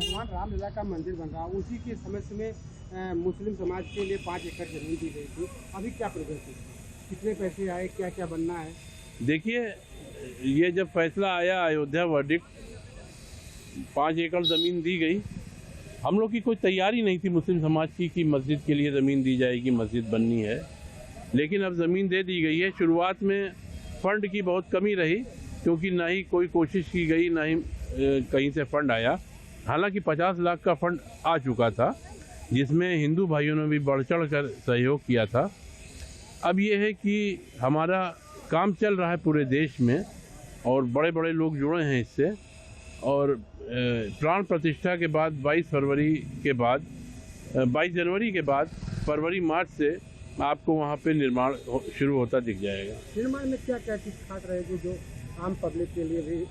भगवान रामलला का मंदिर बन रहा है, उसी के समय में मुस्लिम समाज के लिए 5 एकड़ जमीन दी गई थी। अभी क्या प्रोग्रेस है, कितने पैसे आए, क्या क्या बनना है? देखिए, ये जब फैसला आया अयोध्या वर्डिक्ट, 5 एकड़ ज़मीन दी गई। हम लोग की कोई तैयारी नहीं थी मुस्लिम समाज की कि मस्जिद के लिए ज़मीन दी जाएगी, मस्जिद बननी है, लेकिन अब ज़मीन दे दी गई है। शुरुआत में फ़ंड की बहुत कमी रही, क्योंकि ना ही कोई कोशिश की गई, ना ही कहीं से फ़ंड आया। हालांकि 50 लाख का फ़ंड आ चुका था, जिसमें हिंदू भाइयों ने भी बढ़ चढ़ कर सहयोग किया था। अब ये है कि हमारा काम चल रहा है पूरे देश में और बड़े बड़े लोग जुड़े हैं इससे। और प्राण प्रतिष्ठा के बाद 22 जनवरी के बाद फरवरी मार्च से आपको वहाँ पे निर्माण शुरू होता दिख जाएगा। निर्माण में क्या क्या चीज़ खास रहेगी जो आम पब्लिक के लिए भी?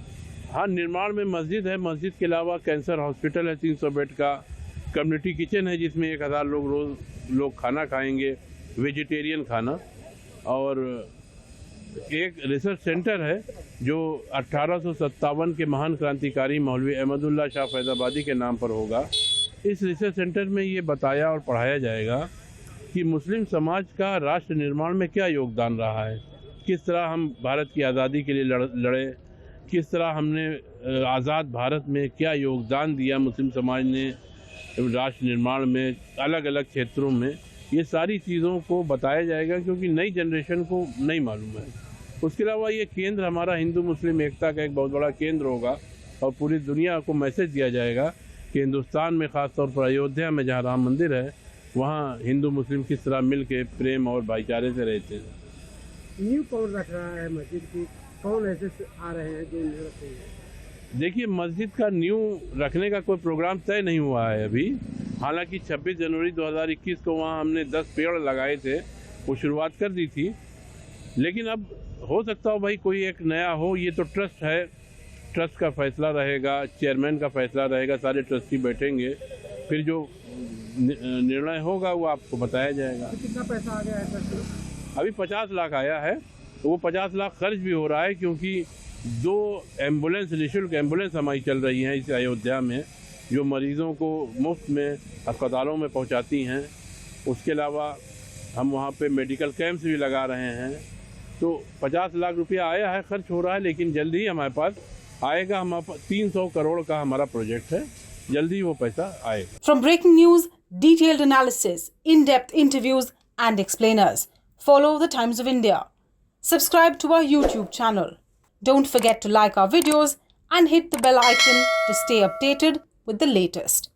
हाँ, निर्माण में मस्जिद है, मस्जिद के अलावा कैंसर हॉस्पिटल है 300 बेड का, कम्युनिटी किचन है जिसमें 1000 लोग खाना खाएंगे, वेजिटेरियन खाना, और एक रिसर्च सेंटर है जो 1857 के महान क्रांतिकारी मौलवी अहमदुल्ला शाह फैज़ाबादी के नाम पर होगा। इस रिसर्च सेंटर में ये बताया और पढ़ाया जाएगा कि मुस्लिम समाज का राष्ट्र निर्माण में क्या योगदान रहा है, किस तरह हम भारत की आज़ादी के लिए लड़े, किस तरह हमने आज़ाद भारत में क्या योगदान दिया मुस्लिम समाज ने राष्ट्र निर्माण में, अलग अलग क्षेत्रों में। ये सारी चीज़ों को बताया जाएगा क्योंकि नई जनरेशन को नहीं मालूम है। उसके अलावा ये केंद्र हमारा हिंदू मुस्लिम एकता का एक बहुत बड़ा केंद्र होगा और पूरी दुनिया को मैसेज दिया जाएगा कि हिंदुस्तान में ख़ासतौर पर अयोध्या में जहाँ राम मंदिर है, वहाँ हिंदू मुस्लिम किस तरह मिल के प्रेम और भाईचारे से रहते हैं। नींव कौन रख रहा है मस्जिद की? कौन ऐसे आ रहे हैं जो नींव रख रहे हैं? देखिए, मस्जिद का नींव रखने का कोई प्रोग्राम तय नहीं हुआ है अभी। हालांकि 26 जनवरी 2021 को वहाँ हमने 10 पेड़ लगाए थे, वो शुरुआत कर दी थी। लेकिन अब हो सकता हो भाई कोई एक नया हो, ये तो ट्रस्ट है, ट्रस्ट का फैसला रहेगा, चेयरमैन का फैसला रहेगा, सारे ट्रस्टी बैठेंगे, फिर जो निर्णय होगा वो आपको बताया जाएगा। तो कितना पैसा आ गया है ट्रस्ट में? अभी 50 लाख आया है, वो 50 लाख खर्च भी हो रहा है क्योंकि 2 एम्बुलेंस, निःशुल्क एम्बुलेंस हमारी चल रही हैं इस अयोध्या में, जो मरीज़ों को मुफ्त में अस्पतालों में पहुंचाती हैं। उसके अलावा हम वहाँ पे मेडिकल कैंप्स भी लगा रहे हैं। तो 50 लाख रुपया आया है, खर्च हो रहा है, लेकिन जल्दी ही हमारे पास आएगा। हमारे पास 300 करोड़ का हमारा प्रोजेक्ट है, जल्दी वो पैसा आएगा। From breaking news, detailed analysis, in-depth interviews and explainers, follow the Times of India. Subscribe to our YouTube channel. Don't forget to like our videos and hit the bell icon to stay updated with the latest.